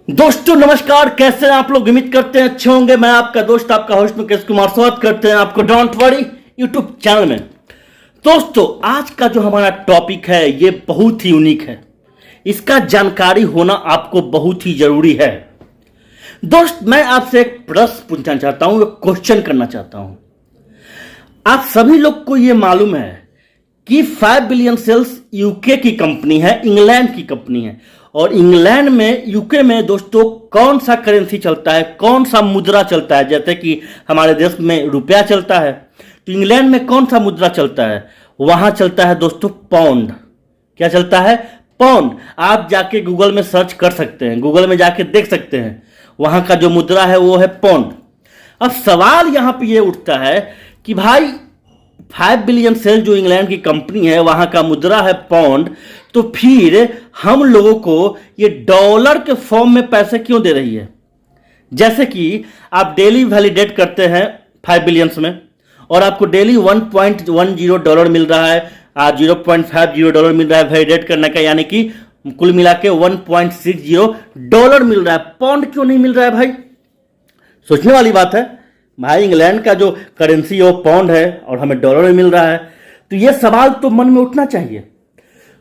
दोस्तों नमस्कार, कैसे हैं आप लोग। उम्मीद करते हैं अच्छे होंगे। मैं आपका दोस्त आपका होस्ट मुकेश कुमार स्वागत करते हैं आपको डोंट वरी यूट्यूब चैनल में। दोस्तों आज का जो हमारा टॉपिक है ये बहुत ही यूनिक है। इसका जानकारी होना आपको बहुत ही जरूरी है। दोस्त मैं आपसे एक प्रश्न पूछना चाहता हूं, एक क्वेश्चन करना चाहता हूं। आप सभी लोग को ये मालूम है कि 5 बिलियन सेल्स यूके की कंपनी है, इंग्लैंड की कंपनी है। और इंग्लैंड में, यूके में दोस्तों कौन सा करेंसी चलता है, कौन सा मुद्रा चलता है। जैसे कि हमारे देश में रुपया चलता है, तो इंग्लैंड में कौन सा मुद्रा चलता है, वहां चलता है दोस्तों पाउंड। क्या चलता है? पाउंड। आप जाके गूगल में सर्च कर सकते हैं, गूगल में जाके देख सकते हैं, वहां का जो मुद्रा है वो है पाउंड। अब सवाल यहां पे ये उठता है कि भाई 5 बिलियन सेल जो इंग्लैंड की कंपनी है वहां का मुद्रा है पाउंड, तो फिर हम लोगों को ये डॉलर के फॉर्म में पैसे क्यों दे रही है। जैसे कि आप डेली वैलिडेट करते हैं 5 बिलियंस में और आपको डेली 1.10 डॉलर मिल रहा है, 0.50 डॉलर मिल रहा है वैलिडेट करने का, यानी कि कुल मिला के 1.60 डॉलर मिल रहा है। पाउंड क्यों नहीं मिल रहा है भाई? सोचने वाली बात है भाई। इंग्लैंड का जो करेंसी है वो पाउंड है और हमें डॉलर में मिल रहा है, तो ये सवाल तो मन में उठना चाहिए।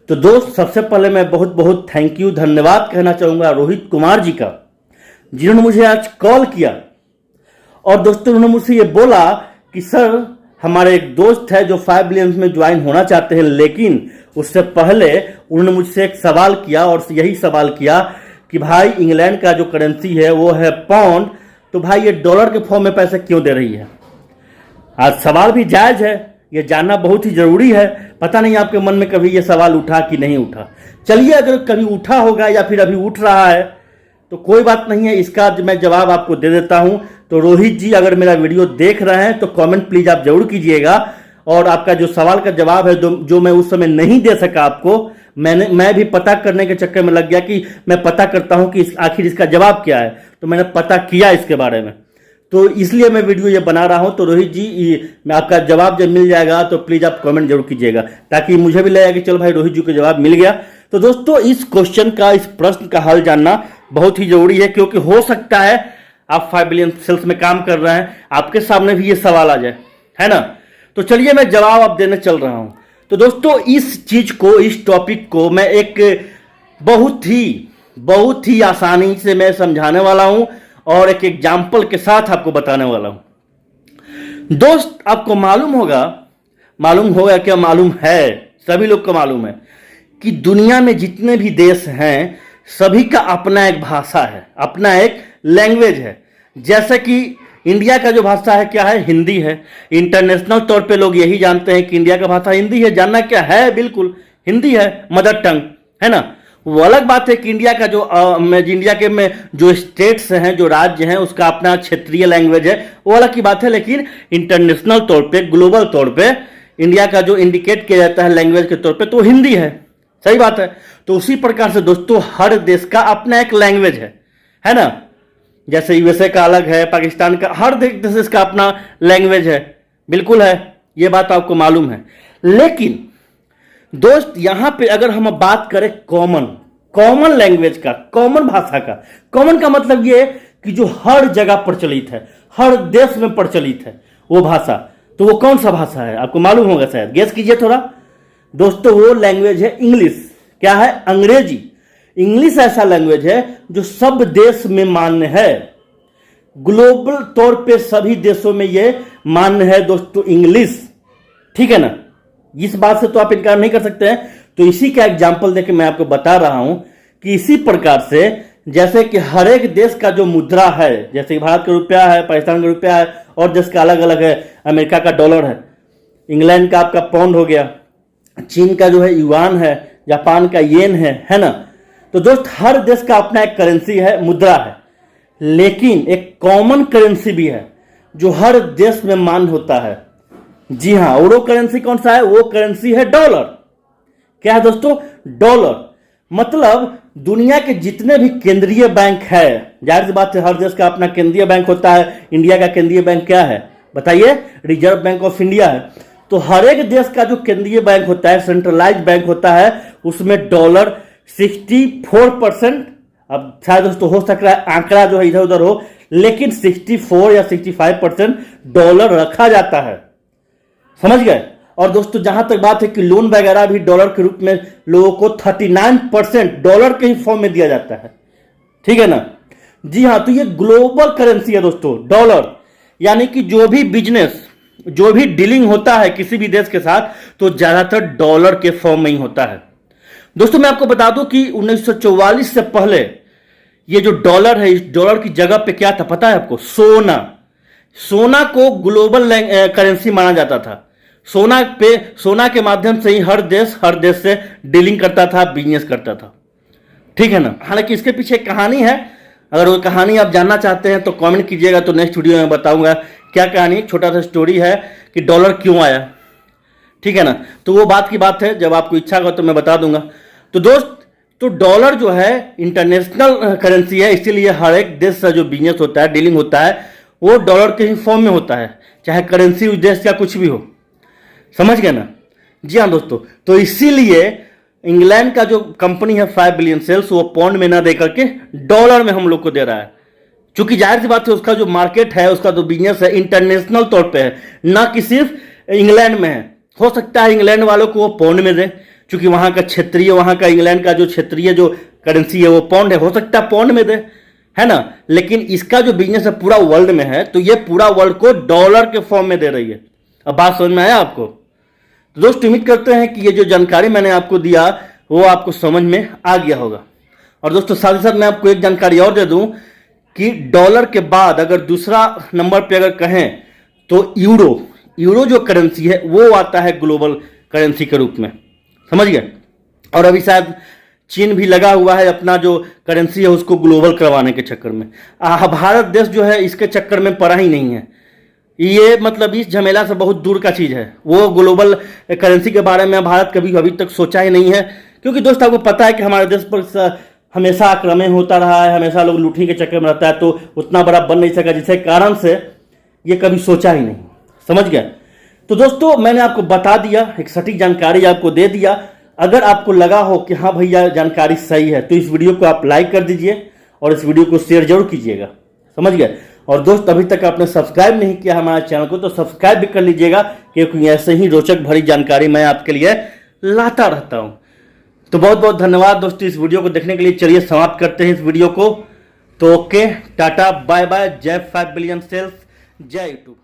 तो दोस्त सबसे पहले मैं बहुत बहुत थैंक यू, धन्यवाद कहना चाहूंगा रोहित कुमार जी का, जिन्होंने मुझे आज कॉल किया। और दोस्तों उन्होंने मुझसे ये बोला कि सर हमारे एक दोस्त है जो 5 बिलियन में ज्वाइन होना चाहते हैं, लेकिन उससे पहले उन्होंने मुझसे एक सवाल किया और यही सवाल किया कि भाई इंग्लैंड का जो करेंसी है वो है पाउंड, तो भाई ये डॉलर के फॉर्म में पैसे क्यों दे रही है। आज सवाल भी जायज है, ये जानना बहुत ही जरूरी है। पता नहीं आपके मन में कभी ये सवाल उठा कि नहीं उठा। चलिए अगर कभी उठा होगा या फिर अभी उठ रहा है तो कोई बात नहीं है, इसका मैं जवाब आपको दे देता हूं। तो रोहित जी अगर मेरा वीडियो देख रहे हैं तो कमेंट प्लीज आप जरूर कीजिएगा। और आपका जो सवाल का जवाब है जो मैं उस समय नहीं दे सका आपको, मैं भी पता करने के चक्कर में लग गया कि मैं पता करता हूं कि आखिर इसका जवाब क्या है, तो मैंने पता किया इसके बारे में, तो इसलिए मैं वीडियो ये बना रहा हूं। तो रोहित जी मैं आपका जवाब जब मिल जाएगा तो प्लीज आप कमेंट जरूर कीजिएगा, ताकि मुझे भी लगेगा कि चलो भाई रोहित जी को जवाब मिल गया। तो दोस्तों इस क्वेश्चन का, इस प्रश्न का हल जानना बहुत ही जरूरी है, क्योंकि हो सकता है आप 5 बिलियन सेल्स में काम कर रहे हैं, आपके सामने भी ये सवाल आ जाए, है ना। तो चलिए मैं जवाब आप देने चल रहा हूं। तो दोस्तों इस चीज को, इस टॉपिक को मैं एक बहुत ही आसानी से मैं समझाने वाला हूं और एक एग्जाम्पल के साथ आपको बताने वाला हूं। दोस्त आपको मालूम होगा क्या, मालूम है, सभी लोग को मालूम है कि दुनिया में जितने भी देश हैं सभी का अपना एक भाषा है, अपना एक लैंग्वेज है। जैसे कि इंडिया का जो भाषा है क्या है, हिंदी है। इंटरनेशनल तौर पे लोग यही जानते हैं कि इंडिया का भाषा हिंदी है। जानना क्या है, बिल्कुल हिंदी है, मदर टंग है ना। वो अलग बात है कि इंडिया का इंडिया के में जो स्टेट्स हैं, जो राज्य हैं, उसका अपना क्षेत्रीय लैंग्वेज है, वो अलग की बात है। लेकिन इंटरनेशनल तौर पे, ग्लोबल तौर पे इंडिया का जो इंडिकेट किया जाता है लैंग्वेज के तौर पे, तो हिंदी है। सही बात है। तो उसी प्रकार से दोस्तों हर देश का अपना एक लैंग्वेज है ना। जैसे यूएसए का अलग है, पाकिस्तान का, हर देश का अपना लैंग्वेज है, बिल्कुल है, ये बात आपको मालूम है। लेकिन दोस्त यहां पे अगर हम बात करें कॉमन लैंग्वेज का, कॉमन भाषा का, कॉमन का मतलब ये कि जो हर जगह प्रचलित है, हर देश में प्रचलित है वो भाषा, तो वो कौन सा भाषा है आपको मालूम होगा, शायद गेस कीजिए थोड़ा। दोस्तों वो लैंग्वेज है इंग्लिश। क्या है? अंग्रेजी। इंग्लिश ऐसा लैंग्वेज है जो सब देश में मान्य है, ग्लोबल तौर पे सभी देशों में ये मान्य है दोस्तों इंग्लिश, ठीक है ना। इस बात से तो आप इनकार नहीं कर सकते हैं। तो इसी का एग्जाम्पल देके मैं आपको बता रहा हूं कि इसी प्रकार से जैसे कि हर एक देश का जो मुद्रा है, जैसे कि भारत का रुपया है, पाकिस्तान का रुपया है, और देश का अलग अलग है, अमेरिका का डॉलर है, इंग्लैंड का आपका पाउंड हो गया, चीन का जो है युआन है, जापान का येन है ना। तो दोस्त हर देश का अपना एक करेंसी है, मुद्रा है, लेकिन एक कॉमन करेंसी भी है जो हर देश में मान्य होता है। जी हां, और वो करेंसी कौन सा है? वो करेंसी है डॉलर। क्या है दोस्तों? डॉलर। मतलब दुनिया के जितने भी केंद्रीय बैंक है, जाहिर सी बात है हर देश का अपना केंद्रीय बैंक होता है। इंडिया का केंद्रीय बैंक क्या है बताइए? रिजर्व बैंक ऑफ इंडिया है। तो हर एक देश का जो केंद्रीय बैंक होता है, सेंट्रलाइज बैंक होता है, उसमें डॉलर 64% अब शायद दोस्तों हो सकता है आंकड़ा जो है इधर उधर हो, लेकिन 64 या 65% डॉलर रखा जाता है, समझ गए। और दोस्तों जहां तक बात है कि लोन वगैरह भी डॉलर के रूप में लोगों को 39% डॉलर के ही फॉर्म में दिया जाता है, ठीक है ना। जी हाँ, तो ये ग्लोबल करेंसी है दोस्तों डॉलर, यानी कि जो भी बिजनेस, जो भी डीलिंग होता है किसी भी देश के साथ, तो ज्यादातर डॉलर के फॉर्म में ही होता है। दोस्तों मैं आपको बता दूं कि 1944 से पहले ये जो डॉलर है, इस डॉलर की जगह पे क्या था पता है आपको? सोना। सोना को ग्लोबल करेंसी माना जाता था। सोना के माध्यम से ही हर देश से डीलिंग करता था, बिजनेस करता था, ठीक है ना। हालांकि इसके पीछे एक कहानी है, अगर वो कहानी आप जानना चाहते हैं तो कमेंट कीजिएगा, तो नेक्स्ट वीडियो में बताऊंगा क्या कहानी। छोटा सा स्टोरी है कि डॉलर क्यों आया, ठीक है ना। तो वो बात की बात है, जब आपको इच्छा हो तो मैं बता दूंगा। तो दोस्त, तो डॉलर जो है इंटरनेशनल करेंसी है, इसीलिए हर एक देश का जो बिजनेस होता है, डीलिंग होता है, वो डॉलर के ही फॉर्म में होता है, चाहे करेंसी उस देश का कुछ भी हो, समझ गए ना। जी हाँ दोस्तों, तो इसीलिए इंग्लैंड का जो कंपनी है 5 बिलियन सेल्स, वो पाउंड में ना दे करके डॉलर में हम लोग को दे रहा है, क्योंकि जाहिर सी बात है उसका जो मार्केट है, उसका जो बिजनेस है इंटरनेशनल तौर पे है, ना कि सिर्फ इंग्लैंड में है। हो सकता है इंग्लैंड वालों को वो पाउंड में दे, क्योंकि वहां का क्षेत्रीय, वहां का इंग्लैंड का जो क्षेत्रीय जो करेंसी है वो पाउंड है, हो सकता है पाउंड में दे, है ना। लेकिन इसका जो बिजनेस है पूरा वर्ल्ड में है, तो ये पूरा वर्ल्ड को डॉलर के फॉर्म में दे रही है। अब बात समझ में आया आपको? तो दोस्त उम्मीद करते हैं कि ये जो जानकारी मैंने आपको दिया वो आपको समझ में आ गया होगा। और दोस्तों साथ ही साथ मैं आपको एक जानकारी और दे दूं कि डॉलर के बाद अगर दूसरा नंबर पे अगर कहें तो यूरो जो करेंसी है वो आता है ग्लोबल करेंसी के रूप में, समझ गए। और अभी शायद चीन भी लगा हुआ है अपना जो करेंसी है उसको ग्लोबल करवाने के चक्कर में। भारत देश जो है इसके चक्कर में पड़ा ही नहीं है, ये मतलब इस झमेला से बहुत दूर का चीज है। वो ग्लोबल करेंसी के बारे में भारत कभी अभी तक सोचा ही नहीं है, क्योंकि दोस्त आपको पता है कि हमारे देश पर हमेशा आक्रमण होता रहा है, हमेशा लोग लूटने के चक्कर में रहता है, तो उतना बड़ा बन नहीं सका, जिसके कारण से ये कभी सोचा ही नहीं, समझ गया। तो दोस्तों मैंने आपको बता दिया, एक सटीक जानकारी आपको दे दिया। अगर आपको लगा हो कि हाँ भैया जानकारी सही है, तो इस वीडियो को आप लाइक कर दीजिए और इस वीडियो को शेयर जरूर कीजिएगा, समझ गए। और दोस्त अभी तक आपने सब्सक्राइब नहीं किया हमारे चैनल को, तो सब्सक्राइब भी कर लीजिएगा, क्योंकि ऐसे ही रोचक भरी जानकारी मैं आपके लिए लाता रहता हूं। तो बहुत बहुत धन्यवाद दोस्तों इस वीडियो को देखने के लिए। चलिए समाप्त करते हैं इस वीडियो को। तो ओके, टाटा, बाय बाय, जय 5 बिलियन सेल्स, जय यूट्यूब।